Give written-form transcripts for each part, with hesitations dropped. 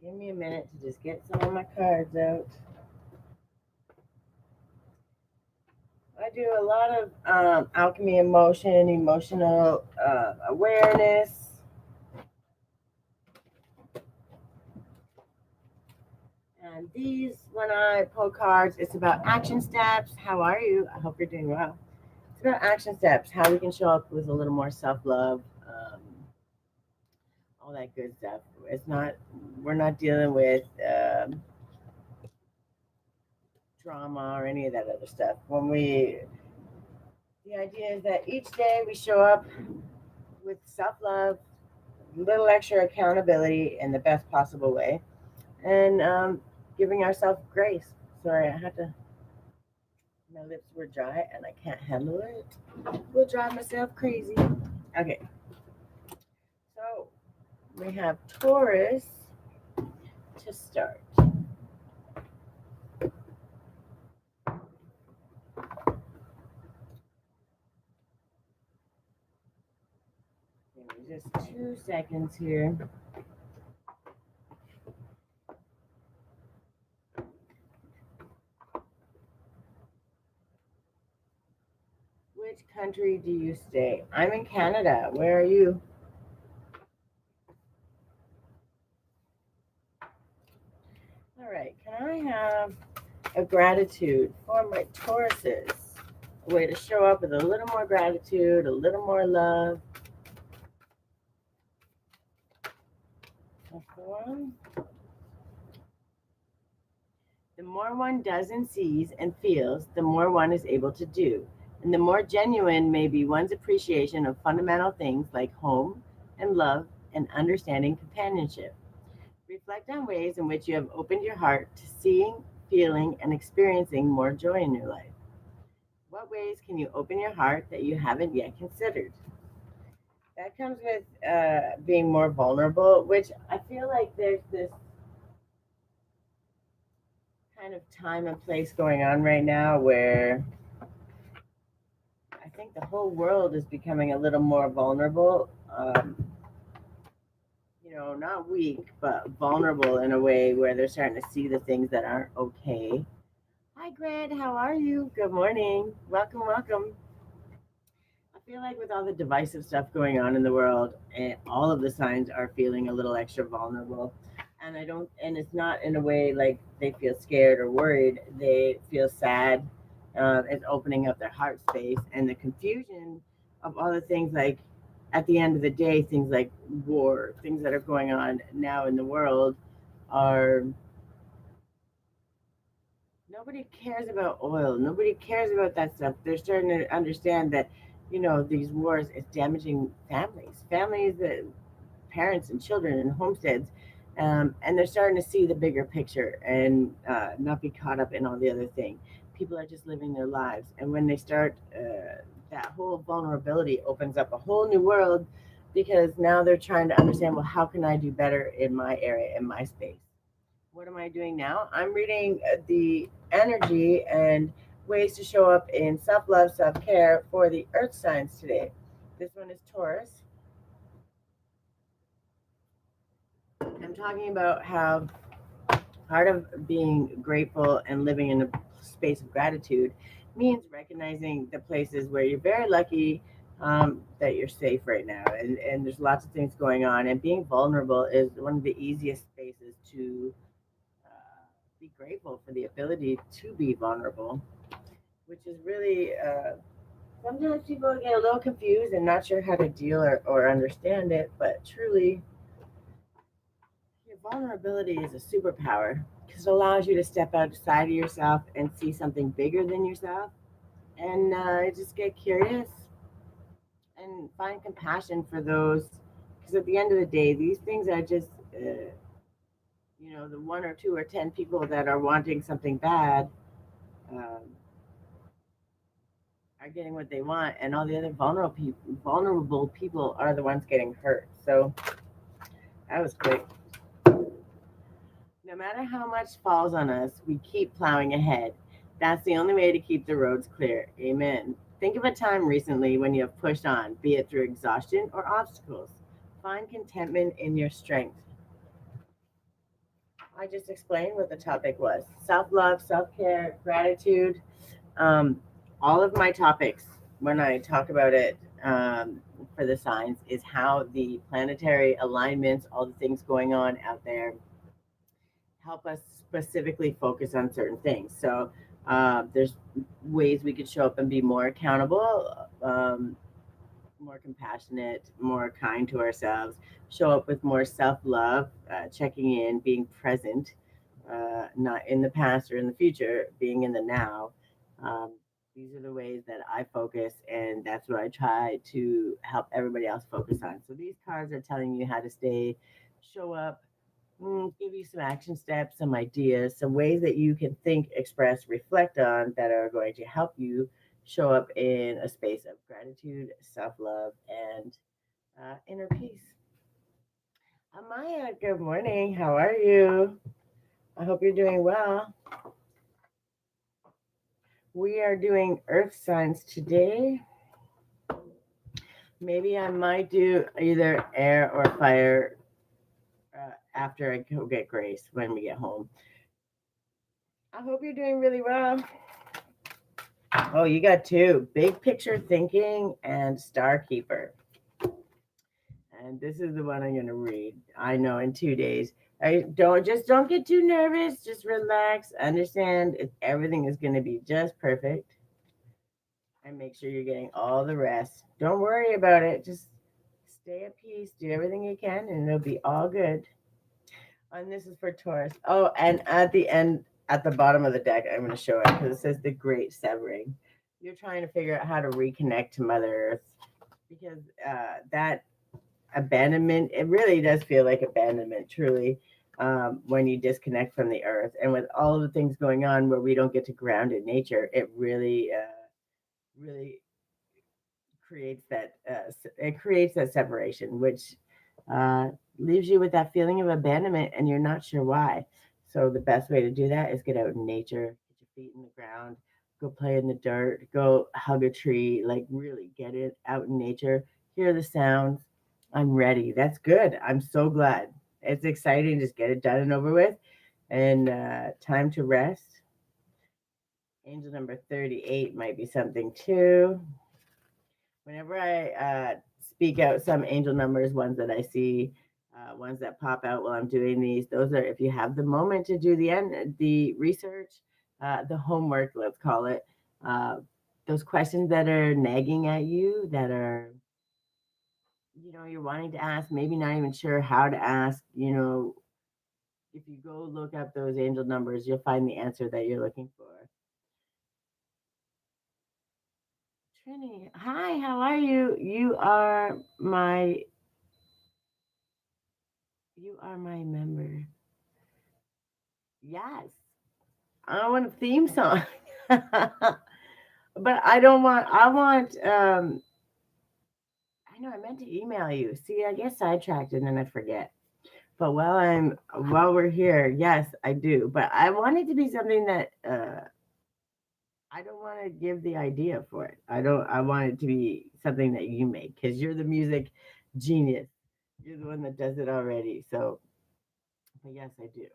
Give me a minute to just get some of my cards out. I do a lot of alchemy emotion, emotional awareness. And these, when I pull cards, it's about action steps. How are you? I hope you're doing well. It's about action steps, how we can show up with a little more self love, all that good stuff. It's not, we're not dealing with drama or any of that other stuff. The idea is that each day we show up with self love, little extra accountability in the best possible way, and giving ourselves grace. Sorry, I had to, my lips were dry and I can't handle it. Will drive myself crazy. Okay, so we have Taurus to start. Give me just 2 seconds here. Which country do you stay? I'm in Canada. Where are you? All right. Can I have a gratitude for my Tauruses? A way to show up with a little more gratitude, a little more love. One. The more one does and sees and feels, the more one is able to do. And the more genuine may be one's appreciation of fundamental things like home and love and understanding companionship. Reflect on ways in which you have opened your heart to seeing, feeling, and experiencing more joy in your life. What ways can you open your heart that you haven't yet considered? That comes with being more vulnerable, which I feel like there's this kind of time and place going on right now where I think the whole world is becoming a little more vulnerable. Not weak, but vulnerable in a way where they're starting to see the things that aren't okay. Hi, Grant. How are you? Good morning. Welcome, welcome. I feel like with all the divisive stuff going on in the world, and all of the signs are feeling a little extra vulnerable. And I don't, and it's not in a way like they feel scared or worried. They feel sad. It's opening up their heart space, and the confusion of all the things like, at the end of the day, things like war, things that are going on now in the world are, nobody cares about oil. Nobody cares about that stuff. They're starting to understand that, these wars is damaging families that parents and children and homesteads. And they're starting to see the bigger picture and not be caught up in all the other thing. People are just living their lives. And when they start, that whole vulnerability opens up a whole new world because now they're trying to understand, well, how can I do better in my area, in my space? What am I doing now? I'm reading the energy and ways to show up in self love, self care for the earth signs today. This one is Taurus. I'm talking about how part of being grateful and living in a space of gratitude means recognizing the places where you're very lucky, that you're safe right now. And there's lots of things going on. And being vulnerable is one of the easiest spaces to be grateful for the ability to be vulnerable, which is really, sometimes people get a little confused and not sure how to deal or understand it, but truly, your vulnerability is a superpower because it allows you to step outside of yourself and see something bigger than yourself and just get curious and find compassion for those. Because at the end of the day, these things are just, the one or two or 10 people that are wanting something bad. Um, are getting what they want, and all the other vulnerable people are the ones getting hurt. So that was quick. No matter how much falls on us, we keep plowing ahead. That's the only way to keep the roads clear. Amen. Think of a time recently when you have pushed on, be it through exhaustion or obstacles. Find contentment in your strength. I just explained what the topic was: self love, self care, gratitude. Um, all of my topics, when I talk about it for the signs, is how the planetary alignments, all the things going on out there, help us specifically focus on certain things. So there's ways we could show up and be more accountable, more compassionate, more kind to ourselves, show up with more self love, checking in, being present, not in the past or in the future, being in the now. Um, these are the ways that I focus, and that's what I try to help everybody else focus on. So these cards are telling you how to show up, give you some action steps, some ideas, some ways that you can think, express, reflect on that are going to help you show up in a space of gratitude, self love, and inner peace. Amaya, good morning. How are you? I hope you're doing well. We are doing earth signs today. Maybe I might do either air or fire after I go get Grace when we get home. I hope you're doing really well. Oh, you got two: big picture thinking and star keeper. And this is the one I'm going to read. I know in 2 days. I don't get too nervous. Just relax. Understand everything is going to be just perfect. And make sure you're getting all the rest. Don't worry about it. Just stay at peace. Do everything you can, and it'll be all good. And this is for Taurus. Oh, and at the end, at the bottom of the deck, I'm going to show it because it says the Great Severing. You're trying to figure out how to reconnect to Mother Earth because that abandonment, it really does feel like abandonment, truly, when you disconnect from the earth. And with all of the things going on where we don't get to ground in nature, it really creates that separation, which uh, leaves you with that feeling of abandonment, and you're not sure why. So the best way to do that is get out in nature, get your feet in the ground, go play in the dirt, go hug a tree, like really get it out in nature, hear the sounds. I'm ready. That's good. I'm so glad. It's exciting. Just get it done and over with. And time to rest. Angel number 38 might be something too. Whenever I speak out some angel numbers, ones that I see, ones that pop out while I'm doing these, those are, if you have the moment to do the research, the homework, let's call it, uh, those questions that are nagging at you, that are, you're wanting to ask, maybe not even sure how to ask, if you go look up those angel numbers, you'll find the answer that you're looking for. Trini, hi, how are you? You are my member. Yes. I want a theme song. But I know I meant to email you. See, I get sidetracked and then I forget. But while we're here, yes, I do. But I want it to be something that I don't want to give the idea for it. I want it to be something that you make because you're the music genius. You're the one that does it already. So, but yes, I do.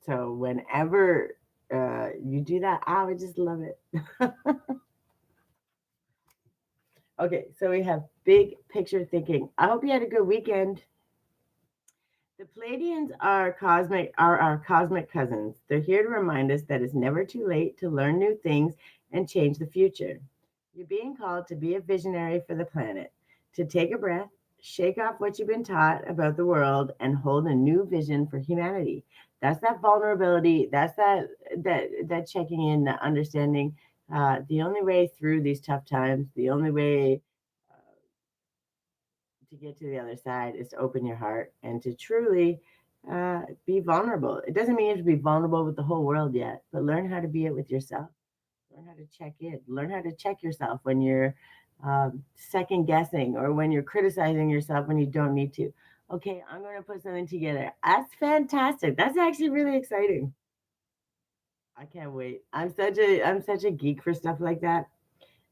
So whenever you do that, I would just love it. Okay, so we have big picture thinking. I hope you had a good weekend. The Pleiadians are our cosmic cousins. They're here to remind us that it's never too late to learn new things and change the future. You're being called to be a visionary for the planet, to take a breath, shake off what you've been taught about the world, and hold a new vision for humanity. That's that vulnerability. That's that checking in, that understanding. The only way through these tough times, the only way to get to the other side is to open your heart and to truly be vulnerable. It doesn't mean you have to be vulnerable with the whole world yet, but learn how to be it with yourself. Learn how to check in. Learn how to check yourself when you're second guessing or when you're criticizing yourself when you don't need to. Okay, I'm going to put something together. That's fantastic. That's actually really exciting. I can't wait. I'm such a geek for stuff like that.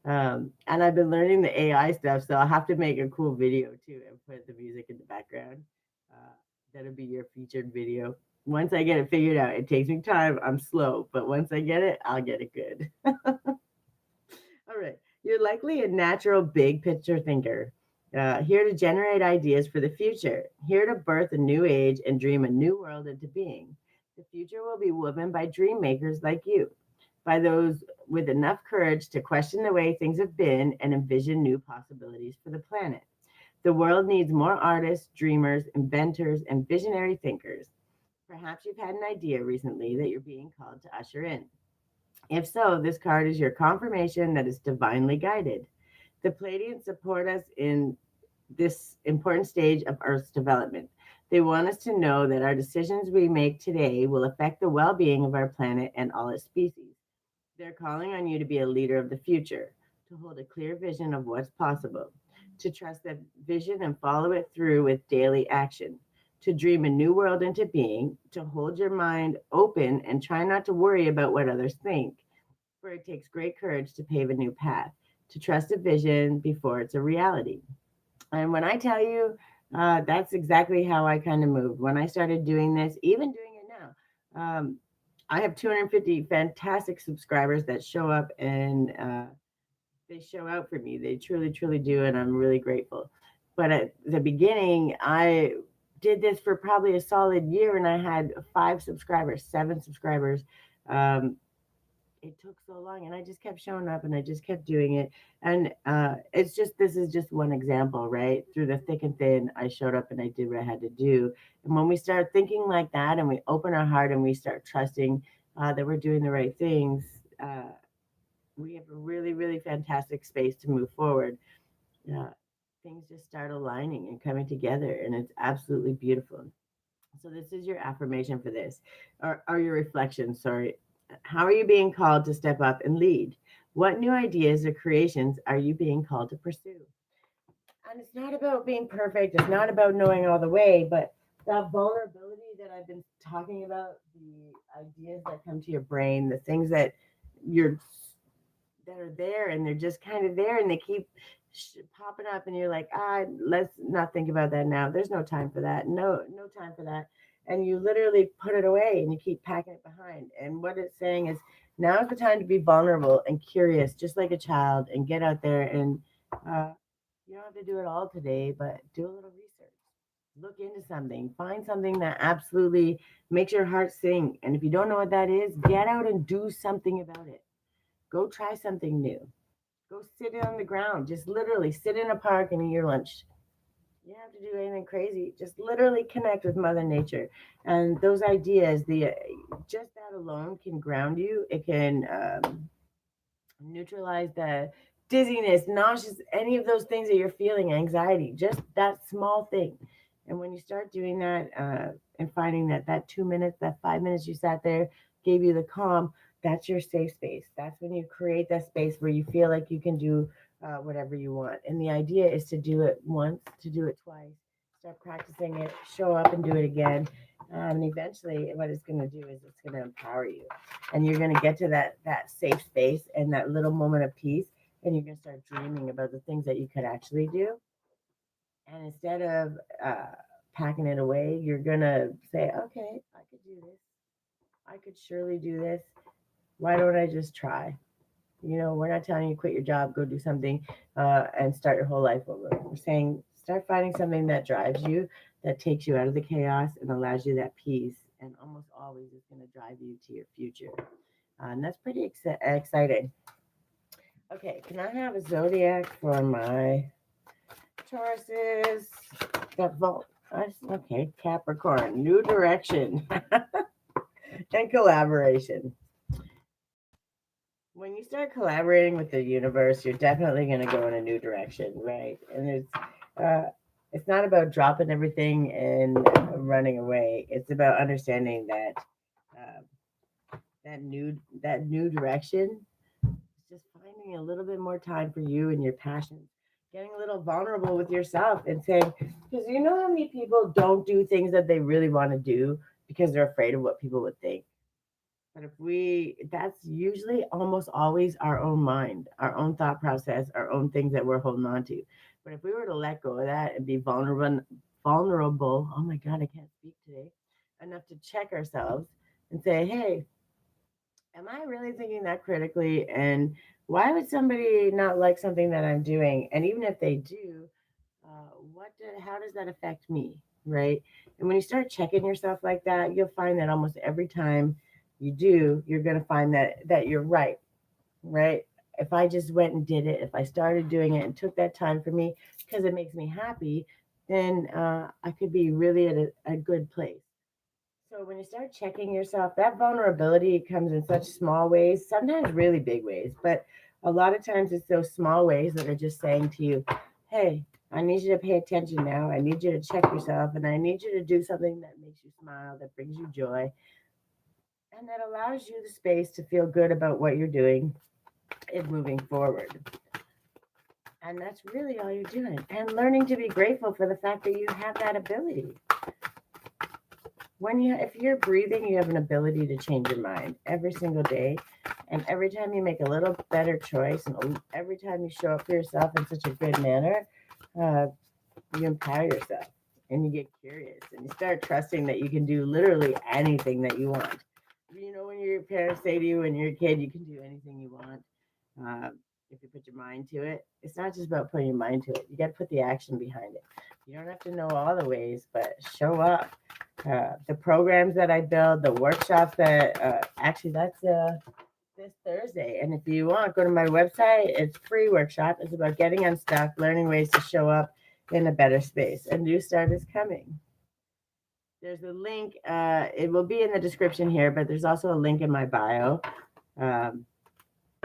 And I've been learning the AI stuff, so I'll have to make a cool video too and put the music in the background. Uh, that'll be your featured video. Once I get it figured out, it takes me time. I'm slow, but once I get it, I'll get it good. All right. You're likely a natural big picture thinker, here to generate ideas for the future, here to birth a new age and dream a new world into being. The future will be woven by dream makers like you, by those with enough courage to question the way things have been and envision new possibilities for the planet. The world needs more artists, dreamers, inventors, and visionary thinkers. Perhaps you've had an idea recently that you're being called to usher in. If so, this card is your confirmation that it's divinely guided. The Pleiadians support us in this important stage of Earth's development. They want us to know that our decisions we make today will affect the well being of our planet and all its species. They're calling on you to be a leader of the future, to hold a clear vision of what's possible, to trust that vision and follow it through with daily action, to dream a new world into being, to hold your mind open and try not to worry about what others think, for it takes great courage to pave a new path, to trust a vision before it's a reality. And when I tell you, that's exactly how I kind of moved. When I started doing this, even doing it now, I have 250 fantastic subscribers that show up and they show out for me. They truly, truly do. And I'm really grateful. But at the beginning, I did this for probably a solid year and I had 5 subscribers, 7 subscribers. Um, it took so long and I just kept showing up and I just kept doing it. And it's just, this is just one example, right? Through the thick and thin, I showed up and I did what I had to do. And when we start thinking like that and we open our heart and we start trusting that we're doing the right things, we have a really, really fantastic space to move forward. uh, Things just start aligning and coming together and it's absolutely beautiful. So this is your affirmation for this, or your reflection. Sorry. How are you being called to step up and lead? What new ideas or creations are you being called to pursue? And it's not about being perfect. It's not about knowing all the way, but that vulnerability that I've been talking about, the ideas that come to your brain, the things you're that are there and they're just kind of there and they keep popping up and you're like, let's not think about that now. There's no time for that. No time for that. And you literally put it away and you keep packing it behind. And what it's saying is now is the time to be vulnerable and curious, just like a child, and get out there and uh, you don't have to do it all today, but do a little research. Look into something. Find something that absolutely makes your heart sing. And if you don't know what that is, get out and do something about it. Go try something new. Go sit on the ground. Just literally sit in a park and eat your lunch. You don't have to do anything crazy. Just literally connect with Mother Nature. And those ideas, the just that alone can ground you. It can neutralize the dizziness, nauseous, any of those things that you're feeling, anxiety, just that small thing. And when you start doing that and finding that that 2 minutes, that 5 minutes you sat there gave you the calm, that's your safe space. That's when you create that space where you feel like you can do whatever you want. And the idea is to do it once, to do it twice, start practicing it, show up and do it again. And eventually, what it's going to do is it's going to empower you and you're going to get to that safe space and that little moment of peace and you're going to start dreaming about the things that you could actually do and instead of uh, packing it away you're going to say okay, I could do this, I could surely do this, why don't I just try? We're not telling you quit your job, go do something and start your whole life over. We're saying start finding something that drives you, that takes you out of the chaos and allows you that peace, and almost always is going to drive you to your future. And that's pretty exciting. Okay, can I have a zodiac for my Tauruses? That vault. Okay, Capricorn, new direction and collaboration. When you start collaborating with the universe, you're definitely going to go in a new direction, right? And it's not about dropping everything and running away. It's about understanding that that new direction. It's just finding a little bit more time for you and your passions, getting a little vulnerable with yourself and saying, because you know how many people don't do things that they really want to do because they're afraid of what people would think. But that's usually almost always our own mind, our own thought process, our own things that we're holding on to. But if we were to let go of that and be vulnerable, oh my God, I can't speak today. enough to check ourselves and say, hey, am I really thinking that critically? And why would somebody not like something that I'm doing? And even if they do, how does that affect me? Right. And when you start checking yourself like that, you'll find that almost every time you do, you're going to find that you're right. Right. If I just went and did it, if I started doing it and took that time for me because it makes me happy, then I could be really at a good place. So when you start checking yourself, that vulnerability comes in such small ways, sometimes really big ways, but a lot of times it's those small ways that are just saying to you, hey, I need you to pay attention now. I need you to check yourself, and I need you to do something that makes you smile, that brings you joy, and that allows you the space to feel good about what you're doing and moving forward. And that's really all you're doing. And learning to be grateful for the fact that you have that ability. If you're breathing, you have an ability to change your mind every single day, and every time you make a little better choice, and every time you show up for yourself in such a good manner, uh, you empower yourself, and you get curious, and you start trusting that you can do literally anything that you want. You know, when your parents say to you when you're a kid, you can do anything you want. If you put your mind to it, it's not just about putting your mind to it. You got to put the action behind it. You don't have to know all the ways, but show up. The programs that I build, the workshops that actually that's this Thursday. And if you want, go to my website. It's free workshop. It's about getting unstuck, learning ways to show up in a better space. A new start is coming. There's a link. It will be in the description here, but there's also a link in my bio. Um,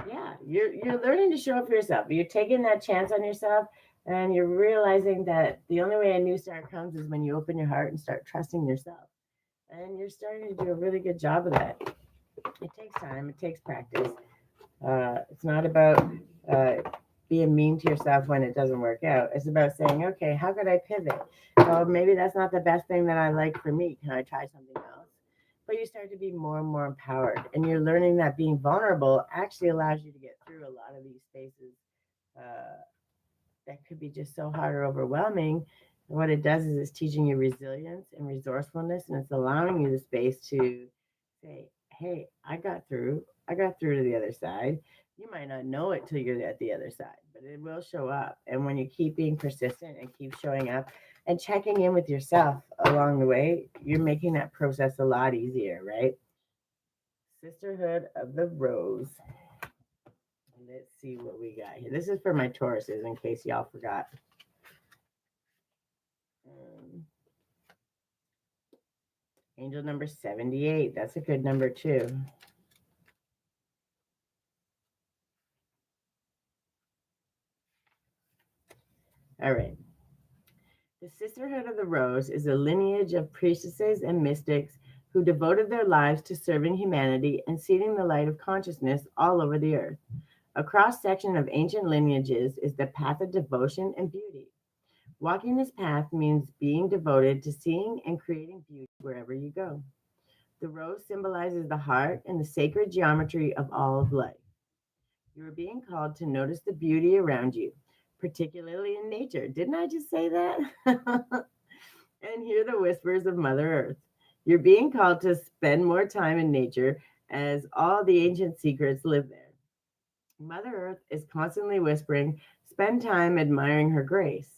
yeah, you're learning to show up for yourself. You're taking that chance on yourself, and you're realizing that the only way a new start comes is when you open your heart and start trusting yourself. And you're starting to do a really good job of that. It takes time. It takes practice. It's not about uh, being mean to yourself when it doesn't work out. It's about saying, okay, how could I pivot? Well, maybe that's not the best thing that I like for me. Can I try something else? But you start to be more and more empowered, and you're learning that being vulnerable actually allows you to get through a lot of these spaces uh, that could be just so hard or overwhelming. And what it does is it's teaching you resilience and resourcefulness, and it's allowing you the space to say, hey, I got through to the other side. You might not know it till you're at the other side, but it will show up. And when you keep being persistent and keep showing up and checking in with yourself along the way, you're making that process a lot easier, right? Sisterhood of the Rose. Let's see what we got here. This is for my Tauruses, in case y'all forgot. Um, Angel number 78. That's a good number, too. All right. The Sisterhood of the Rose is a lineage of priestesses and mystics who devoted their lives to serving humanity and seeding the light of consciousness all over the earth. A cross section of ancient lineages is the path of devotion and beauty. Walking this path means being devoted to seeing and creating beauty wherever you go. The rose symbolizes the heart and the sacred geometry of all of life. You are being called to notice the beauty around you, particularly in nature. Didn't I just say that? And hear the whispers of Mother Earth. You're being called to spend more time in nature as all the ancient secrets live there. Mother Earth is constantly whispering, spend time admiring her grace.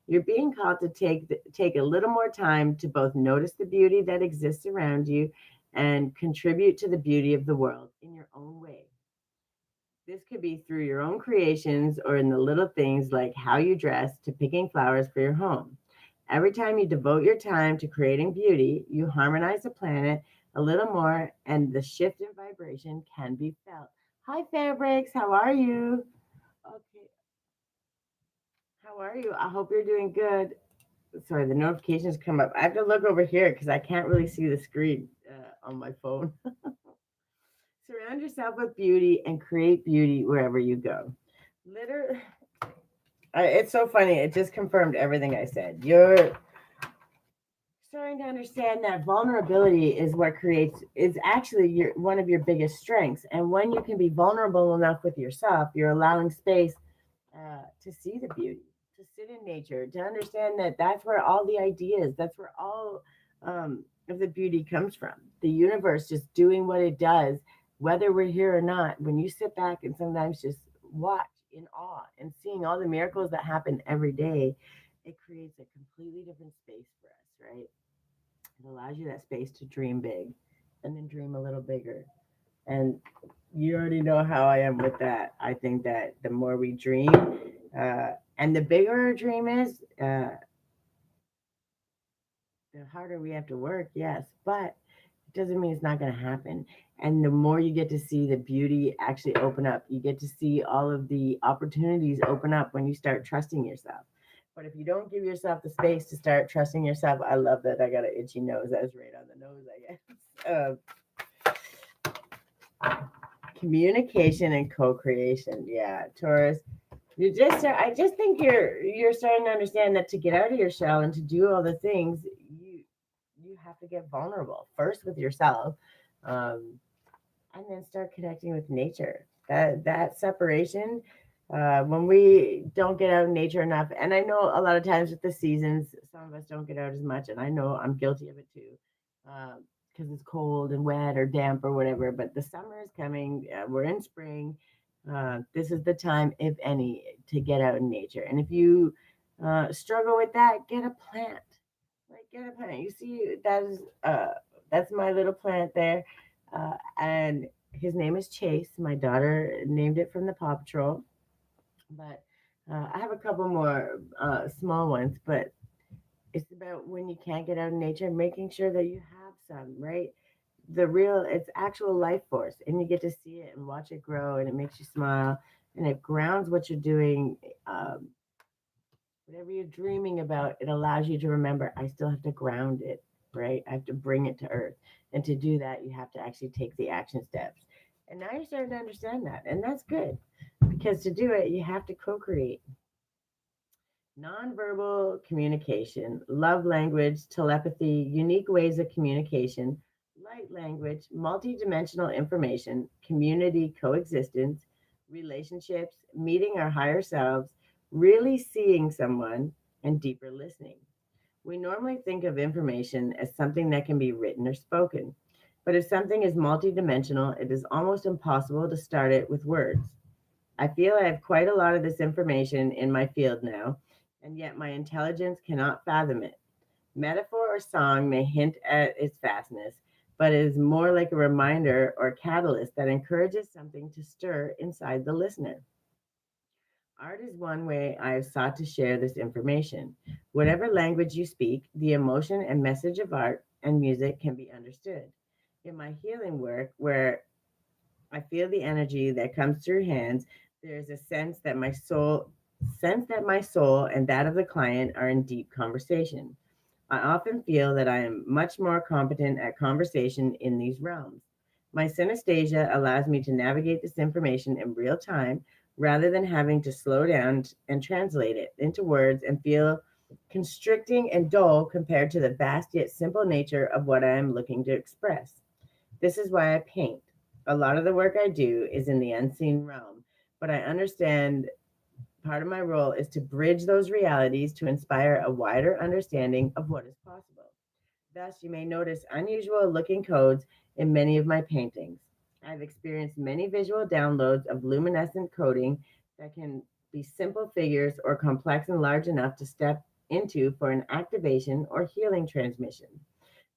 You're being called to take a little more time to both notice the beauty that exists around you and contribute to the beauty of the world in your own way. This could be through your own creations or in the little things like how you dress to picking flowers for your home. Every time you devote your time to creating beauty, you harmonize the planet a little more, and the shift in vibration can be felt. Hi, Fabrics. How are you? Okay. How are you? I hope you're doing good. Sorry, the notifications come up. I have to look over here because I can't really see the screen on my phone. Surround yourself with beauty and create beauty wherever you go. Literally, it's so funny. It just confirmed everything I said. You're starting to understand that vulnerability is what creates is actually one of your biggest strengths. And when you can be vulnerable enough with yourself, you're allowing space to see the beauty, to sit in nature, to understand that that's where all the ideas, that's where all of the beauty comes from. The universe just doing what it does, whether we're here or not. When you sit back and sometimes just watch in awe and seeing all the miracles that happen every day, it creates a completely different space for us, right? It allows you that space to dream big and then dream a little bigger. And you already know how I am with that. I think that the more we dream, and the bigger our dream is, the harder we have to work, yes, but it doesn't mean it's not going to happen. And the more you get to see the beauty actually open up, you get to see all of the opportunities open up when you start trusting yourself. But if you don't give yourself the space to start trusting yourself, I love that I got an itchy nose. That was right on the nose, I guess. Communication and co-creation. Yeah, Taurus. I just think you're starting to understand that to get out of your shell and to do all the things, you have to get vulnerable first with yourself, um, and then start connecting with nature. That separation, when we don't get out in nature enough, and I know a lot of times with the seasons, some of us don't get out as much, and I know I'm guilty of it too, because it's cold and wet or damp or whatever. But the summer is coming. We're in spring. This is the time, if any, to get out in nature. And if you struggle with that, get a plant. Like get a plant. You see, that's my little plant there, and his name is Chase. My daughter named it from the Paw Patrol, but I have a couple more small ones. But it's about when you can't get out in nature, making sure that you have some, right? It's actual life force, and you get to see it and watch it grow, and it makes you smile, and it grounds what you're doing. Whatever you're dreaming about, it allows you to remember, I still have to ground it, right? I have to bring it to earth. And to do that, you have to actually take the action steps. And now you're starting to understand that. And that's good because to do it, you have to co create. Nonverbal communication, love language, telepathy, unique ways of communication, light language, multidimensional information, community coexistence, relationships, meeting our higher selves, really seeing someone, and deeper listening. We normally think of information as something that can be written or spoken. But if something is multidimensional, it is almost impossible to start it with words. I feel I have quite a lot of this information in my field now, and yet my intelligence cannot fathom it. Metaphor or song may hint at its vastness, but it is more like a reminder or catalyst that encourages something to stir inside the listener. Art is one way I have sought to share this information. Whatever language you speak, the emotion and message of art and music can be understood. In my healing work, where I feel the energy that comes through hands, there's a sense that my soul and that of the client are in deep conversation. I often feel that I am much more competent at conversation in these realms. My synesthesia allows me to navigate this information in real time rather than having to slow down and translate it into words and feel constricting and dull compared to the vast yet simple nature of what I am looking to express. This is why I paint. A lot of the work I do is in the unseen realm, but I understand part of my role is to bridge those realities to inspire a wider understanding of what is possible. Thus, you may notice unusual looking codes in many of my paintings. I've experienced many visual downloads of luminescent coding that can be simple figures or complex and large enough to step into for an activation or healing transmission.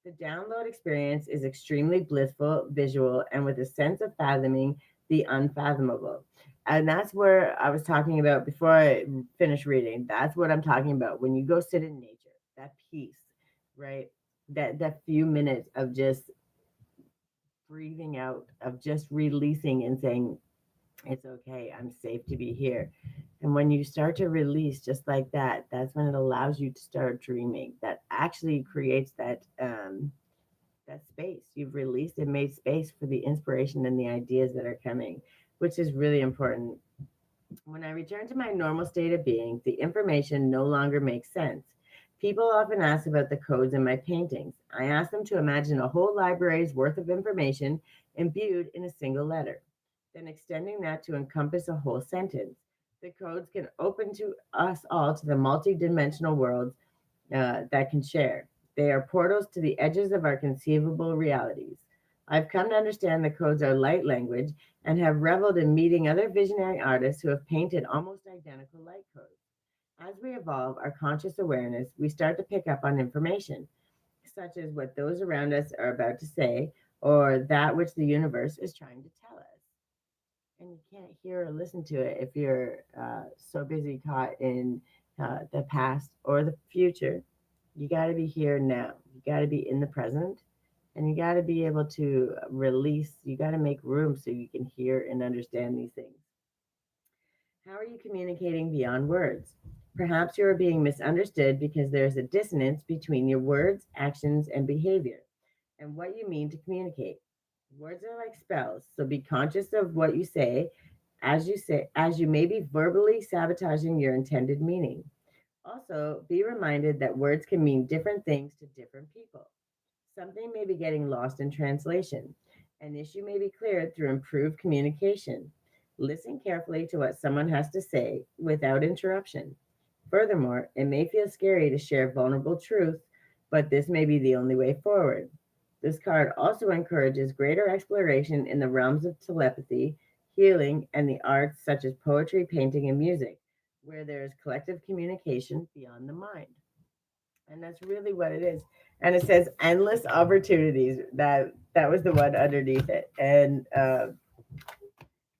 The download experience is extremely blissful, visual, and with a sense of fathoming the unfathomable. And that's where I was talking about before I finish reading. That's what I'm talking about. When you go sit in nature, that peace, right? That few minutes of just breathing out, of just releasing and saying, it's okay, I'm safe to be here. And when you start to release just like that, that's when it allows you to start dreaming. That actually creates that space. You've released and made space for the inspiration and the ideas that are coming, which is really important. When I return to my normal state of being, the information no longer makes sense. People often ask about the codes in my paintings. I ask them to imagine a whole library's worth of information imbued in a single letter, then extending that to encompass a whole sentence. The codes can open to us all to the multidimensional worlds that can share. They are portals to the edges of our conceivable realities. I've come to understand the codes are light language and have reveled in meeting other visionary artists who have painted almost identical light codes. As we evolve our conscious awareness, we start to pick up on information, such as what those around us are about to say or that which the universe is trying to tell us. And you can't hear or listen to it if you're so busy caught in the past or the future. You got to be here now. You got to be in the present, and you got to be able to release. You got to make room so you can hear and understand these things. How are you communicating beyond words? Perhaps you are being misunderstood because there's a dissonance between your words, actions, and behavior and what you mean to communicate. Words are like spells, so be conscious of what you say, as you may be verbally sabotaging your intended meaning. Also, be reminded that words can mean different things to different people. Something may be getting lost in translation. An issue may be cleared through improved communication. Listen carefully to what someone has to say without interruption. Furthermore, it may feel scary to share vulnerable truth, but this may be the only way forward. This card also encourages greater exploration in the realms of telepathy, healing, and the arts such as poetry, painting, and music, where there is collective communication beyond the mind. And that's really what it is. And it says endless opportunities. That was the one underneath it. And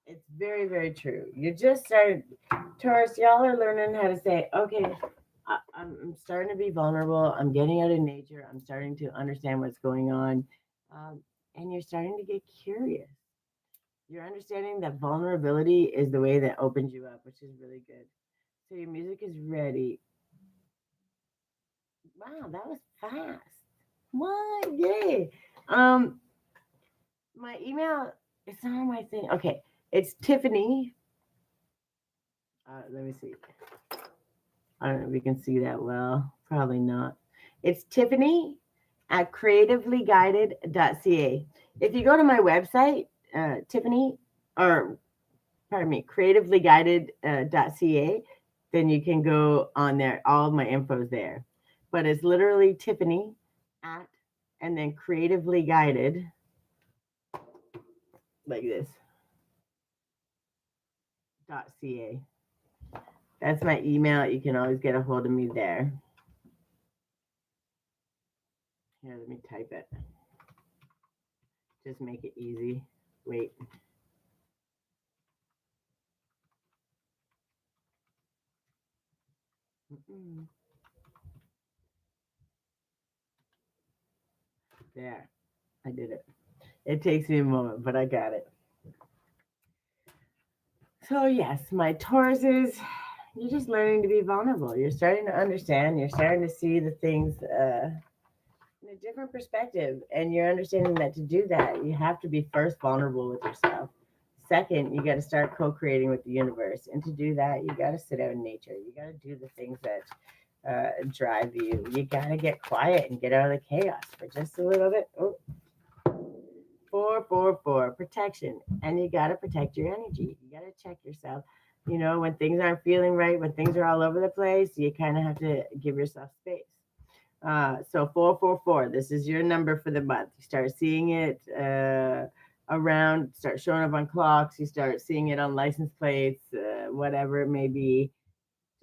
it's very, very true. You just started, Taurus, y'all are learning how to say, okay, I'm starting to be vulnerable. I'm getting out of nature. I'm starting to understand what's going on. Um, and you're starting to get curious. You're understanding that vulnerability is the way that opens you up, which is really good. So your music is ready. Wow, that was fast. What? Yay. Um, my email, it's not on my thing. Okay. It's Tiffany. Let me see. I don't know if we can see that well. Probably not. It's Tiffany at creativelyguided.ca. If you go to my website, Tiffany, or pardon me, creativelyguided.ca, then you can go on there. All of my info is there. But it's literally Tiffany at, and then creatively guided, like this, .ca. That's my email. You can always get a hold of me there. Here, let me type it. Just make it easy. Wait. Mm-mm. There. I did it. It takes me a moment, but I got it. So, yes, my Tauruses, you're just learning to be vulnerable. You're starting to understand. You're starting to see the things in a different perspective. And you're understanding that to do that, you have to be first vulnerable with yourself. Second, you got to start co creating with the universe. And to do that, you got to sit out in nature. You got to do the things that drive you. You got to get quiet and get out of the chaos for just a little bit. Oh, 444, protection. And you got to protect your energy. You got to check yourself. You know, when things aren't feeling right, when things are all over the place, you kind of have to give yourself space. So 444, this is your number for the month. You start seeing it around, start showing up on clocks, you start seeing it on license plates, whatever it may be.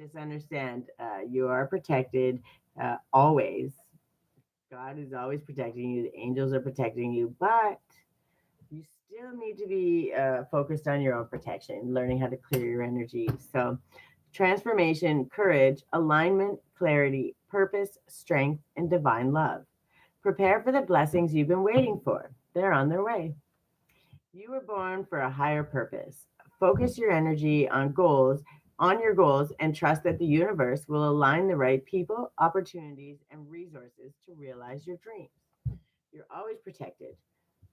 Just understand you are protected always. God is always protecting you. The angels are protecting you, but you still need to be focused on your own protection, learning how to clear your energy. So, transformation, courage, alignment, clarity, purpose, strength, and divine love. Prepare for the blessings you've been waiting for. They're on their way. You were born for a higher purpose. Focus your energy on your goals, and trust that the universe will align the right people, opportunities, and resources to realize your dreams. You're always protected,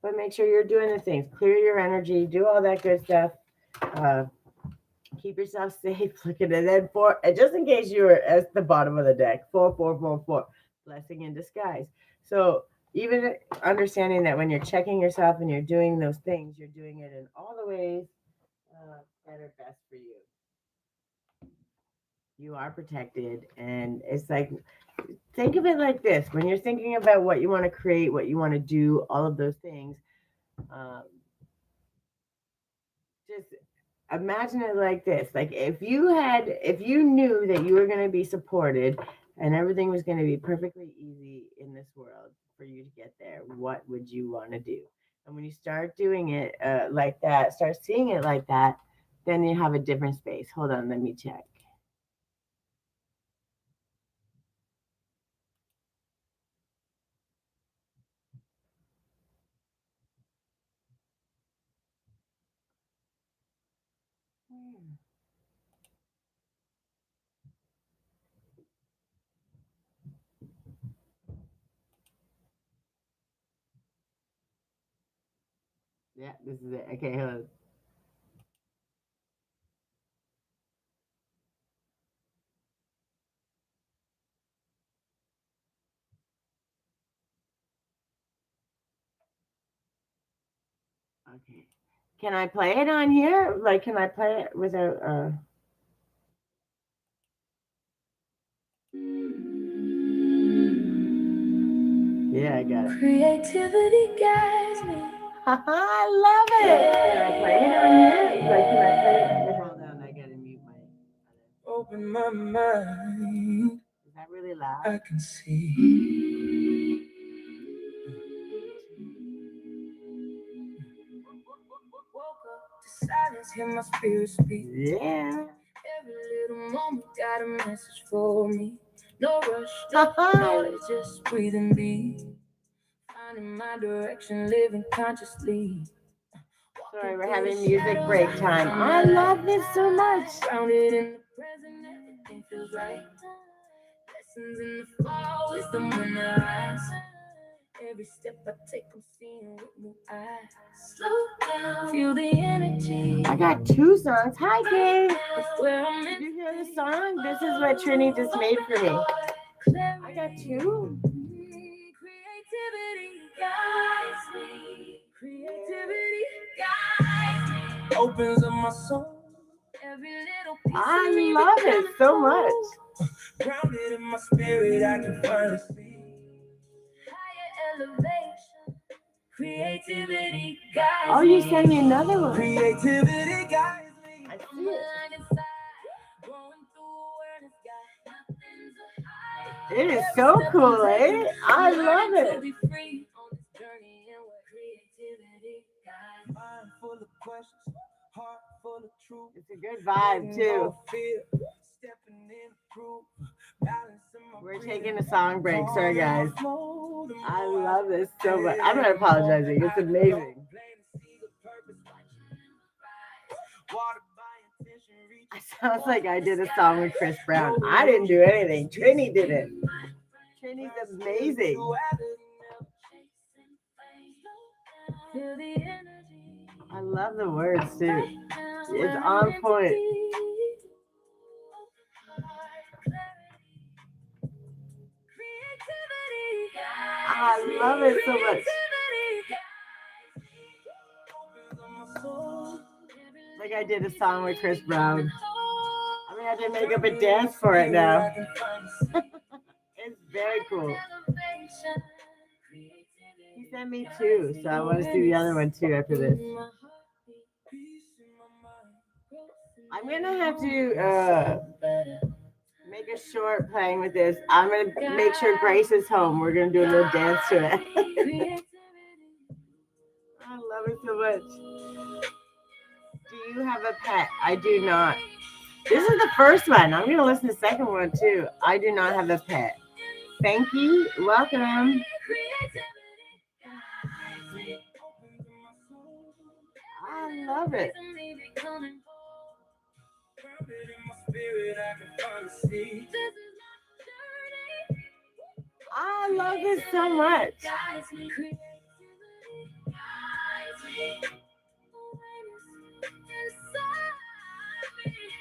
but make sure you're doing the things. Clear your energy, do all that good stuff. Uh, Keep yourself safe. Look at it. Then four, and just in case you were at the bottom of the deck, 4, 4, 4, 4, blessing in disguise. So even understanding that when you're checking yourself and you're doing those things, you're doing it in all the ways that are best for you. You are protected, and it's like think of it like this: when you're thinking about what you want to create, what you want to do, all of those things, um, just imagine it like this. Like if you knew that you were going to be supported and everything was going to be perfectly easy in this world for you to get there, what would you want to do? And when you start doing it like that, start seeing it like that, then you have a different space. Hold on, let me check. Yeah, this is it. Okay, hold on. Okay. Can I play it on here? Like, can I play it without? Yeah, I got it. Creativity guides me. I love it. Can I play it on here? Like, can I play it? Hold on, I gotta mute my. Open my mind. Is that really loud? I can see. Woke up to silence, hear my spirit speak. Yeah. Every little moment got a message for me. No rush, no noise, just breathe and be. Finding my direction, living consciously. Sorry, we're having music break time. I love this so much. Grounded in the present, everything feels right. Lessons in the fall, wisdom when I rise. Every step I take, I'm seeing with new eyes. Slow down, feel the energy. I got two songs. Hi, Kay. Did you hear the song? This is what Trini just made for me. I got two. Creativity guides me. Creativity guides me. Opens up my soul. Every little piece I love it so much. Grounded in my spirit, I can finally see. Higher elevation. Creativity guides me. Oh, you sent me another one. Creativity guides me. I see it. It is so cool, eh? I love it. It's a good vibe too. We're taking a song break, sorry guys. I love this so much. I'm not apologizing. It's amazing. It sounds like I did a song with Chris Brown. I didn't do anything. Trini did it. Trini's amazing. I love the words too. It's on point. I love it so much. Like I did a song with Chris Brown. I'm gonna have to make up a dance for it now. It's very cool. He sent me two, so I want to see the other one too after this. I'm gonna have to make a short playing with this. I'm gonna make sure Grace is home. We're gonna do a little dance to it. I love it so much. Do you have a pet? I do not. This is the first one. I'm gonna listen to the second one too. I do not have a pet. Thank you. Welcome. I love it. I love this so much.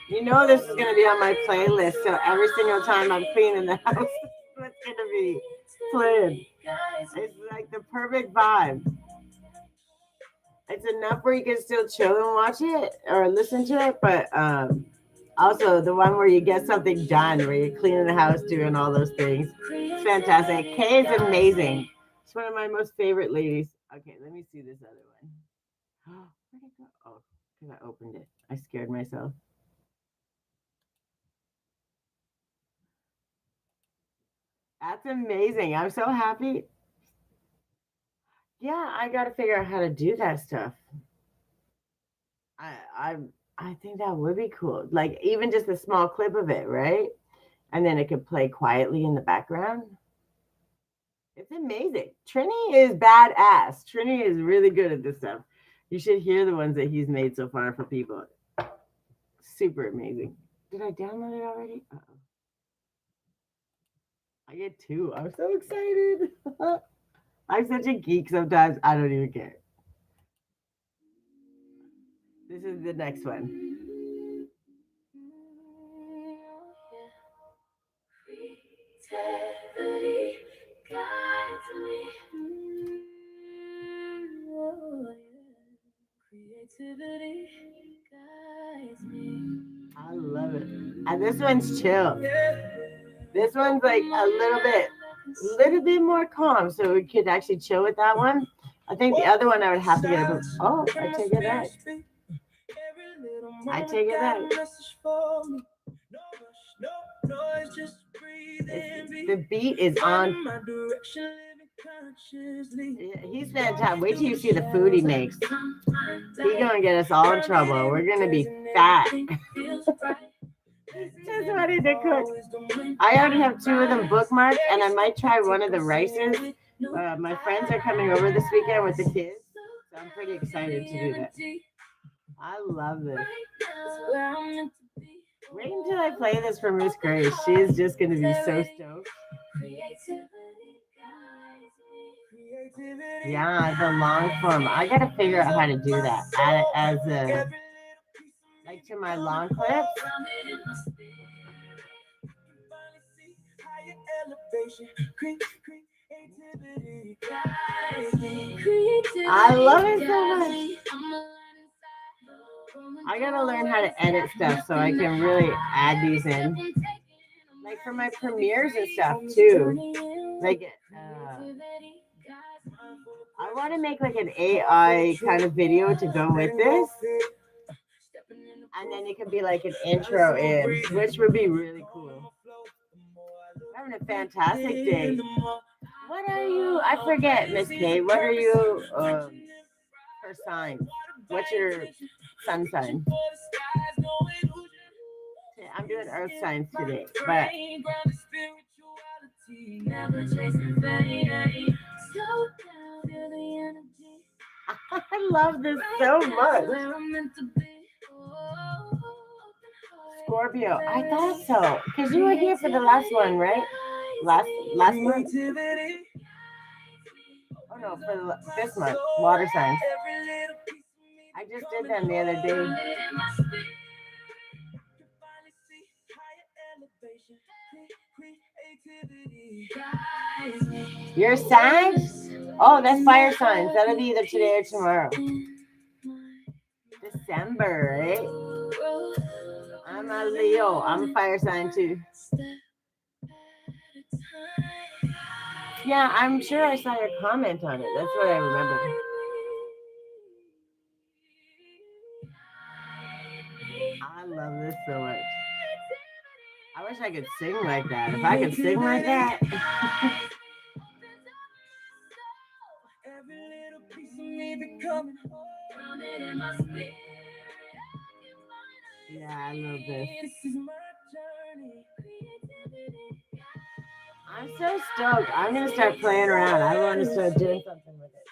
You know this is going to be on my playlist, so every single time I'm cleaning the house, it's going to be playing. It's like the perfect vibe. It's enough where you can still chill and watch it or listen to it, but Also, the one where you get something done, where you're cleaning the house, doing all those things. It's fantastic. Kay is amazing. She's one of my most favorite ladies. Okay, let me see this other one. Where'd it go? Oh, because I opened it. I scared myself. That's amazing. I'm so happy. Yeah, I got to figure out how to do that stuff. I I I think that would be cool. Like even just a small clip of it, right? And then it could play quietly in the background. It's amazing. Trini is badass. Trini is really good at this stuff. You should hear the ones that he's made so far for people. Super amazing. Did I download it already? Uh-oh. I get two. I'm so excited. I'm such a geek sometimes. I don't even care. This is the next one. Creativity guides me. Oh, yeah. Creativity guides me. I love it. And this one's chill. This one's like a little bit more calm, so we could actually chill with that one. I think the other one I would have to get a. Oh, I take it back. I take it back. The beat is on. He's fantastic. Wait till you see the food he makes. He's gonna get us all in trouble. We're gonna be fat. Just wanted to cook. I already have two of them bookmarked, and I might try one of the rices. My friends are coming over this weekend with the kids, so I'm pretty excited to do that. I love this. Wait until I play this for Miss Grace. She is just going to be so stoked. Yeah, the long form. I got to figure out how to do that. Add it as a like to my long clips. I love it so much. I gotta learn how to edit stuff so I can really add these in, like for my premieres and stuff too. Like, I want to make like an AI kind of video to go with this, and then it could be like an intro in, which would be really cool. Having a fantastic day. What are you? I forget, Miss K. What are you for sign? What's your sun sign? I'm doing earth signs today, but I love this so much. Scorpio. I thought so. Because you were here for the last one, right? Last month? Oh no, for this month. Water signs. I just did them the other day. Your signs? Oh, that's fire signs. That'll be either today or tomorrow. December, right? I'm a Leo. I'm a fire sign too. Yeah, I'm sure I saw your comment on it. That's what I remember. I love this so much. I wish I could sing like that. If I could sing like that. Yeah, I love this. I'm so stoked. I'm gonna start playing around. I want to start doing something with it.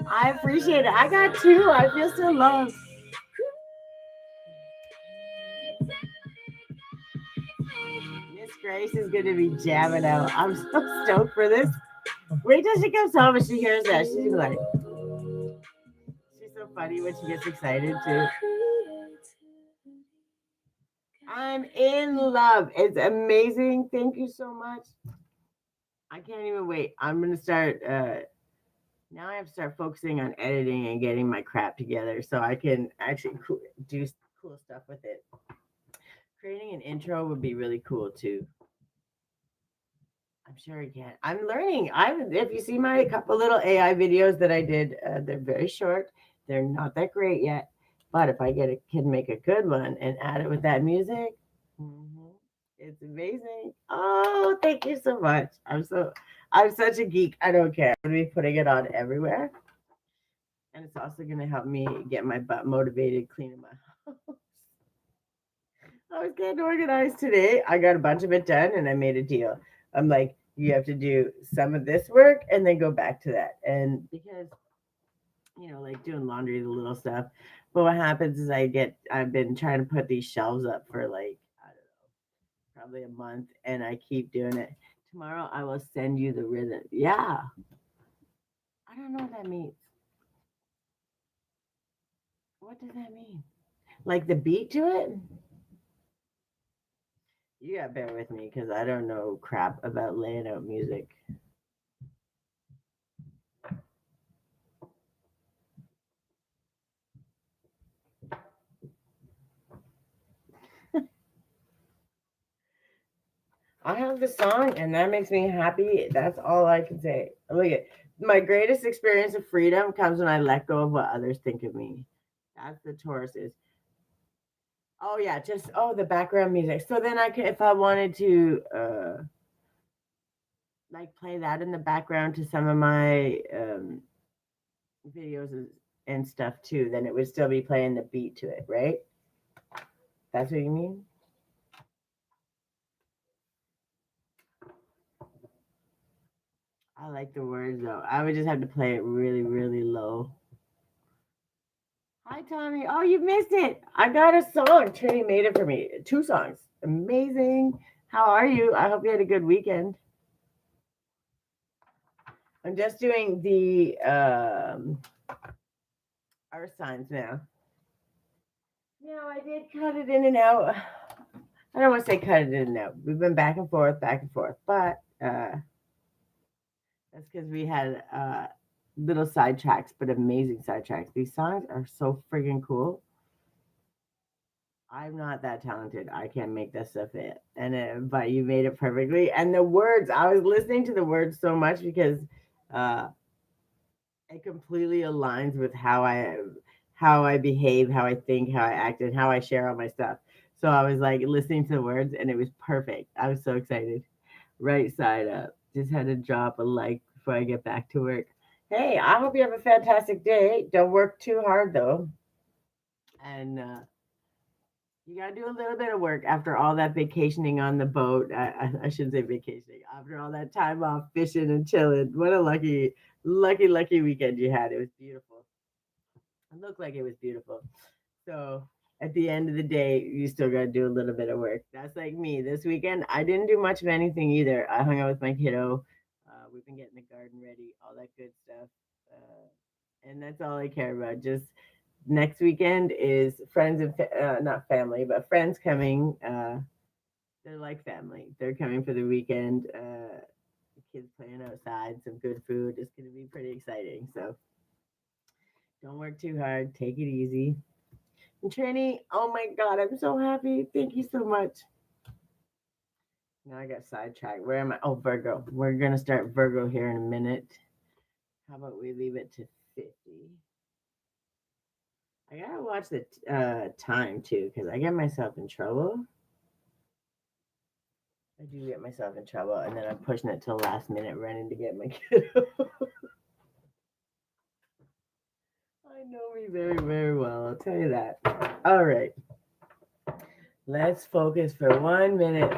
I appreciate it. I got two. I feel so loved. Miss Grace is gonna be jamming out. I'm so stoked for this. Wait till she comes home and she hears that. She's like, she's so funny when she gets excited too. I'm in love. It's amazing. Thank you so much. I can't even wait. I'm gonna start. Now I have to start focusing on editing and getting my crap together so I can actually do cool stuff with it. Creating an intro would be really cool too. I'm sure you can. I'm learning. If you see my couple little AI videos that I did, they're very short. They're not that great yet, but if I can make a good one and add it with that music, mhm, it's amazing. Oh, thank you so much. I'm such a geek. I don't care. I'm gonna be putting it on everywhere, and it's also gonna help me get my butt motivated cleaning my house. I was getting organized today. I got a bunch of it done and I made a deal. I'm like, you have to do some of this work and then go back to that. And because, like doing laundry, the little stuff. But what happens is I've been trying to put these shelves up for like, I don't know, probably a month and I keep doing it. Tomorrow I will send you the rhythm. Yeah. I don't know what that means. What does that mean? Like the beat to it? You gotta bear with me because I don't know crap about laying out music. I have the song and that makes me happy. That's all I can say. Look at my greatest experience of freedom comes when I let go of what others think of me. That's the Taurus is. Oh yeah, just the background music. So then I could if I wanted to like play that in the background to some of my videos and stuff too, then it would still be playing the beat to it, right? That's what you mean? I like the words though. I would just have to play it really, really low. Hi, Tommy. Oh, you missed it. I got a song. Trini made it for me. Two songs. Amazing. How are you? I hope you had a good weekend. I'm just doing the earth signs now. No, I did cut it in and out. I don't want to say cut it in and out. We've been back and forth, but that's because we had little sidetracks, but amazing sidetracks. These songs are so friggin' cool. I'm not that talented. I can't make this stuff fit. But you made it perfectly. And the words, I was listening to the words so much because uh, it completely aligns with how I behave, how I think, how I act, and how I share all my stuff. So I was like listening to the words, and it was perfect. I was so excited. Right side up. Just had to drop a like before I get back to work. Hey, I hope you have a fantastic day. Don't work too hard though. And you got to do a little bit of work after all that vacationing on the boat. I shouldn't say vacationing. After all that time off fishing and chilling. What a lucky, lucky, lucky weekend you had. It was beautiful. It looked like it was beautiful. So at the end of the day, you still got to do a little bit of work. That's like me. This weekend, I didn't do much of anything either. I hung out with my kiddo. We've been getting the garden ready, all that good stuff. And that's all I care about. Just next weekend is friends and not family, but friends coming. They're like family. They're coming for the weekend. Kids playing outside, some good food. It's going to be pretty exciting. So don't work too hard. Take it easy. And Trini, oh my God, I'm so happy. Thank you so much. Now I got sidetracked. Where am I? Oh, Virgo. We're going to start Virgo here in a minute. How about we leave it to 50? I gotta watch the time too, because I get myself in trouble. I do get myself in trouble, and then I'm pushing it till the last minute, running to get my kiddo. I know me very, very well. I'll tell you that. All right, let's focus for 1 minute.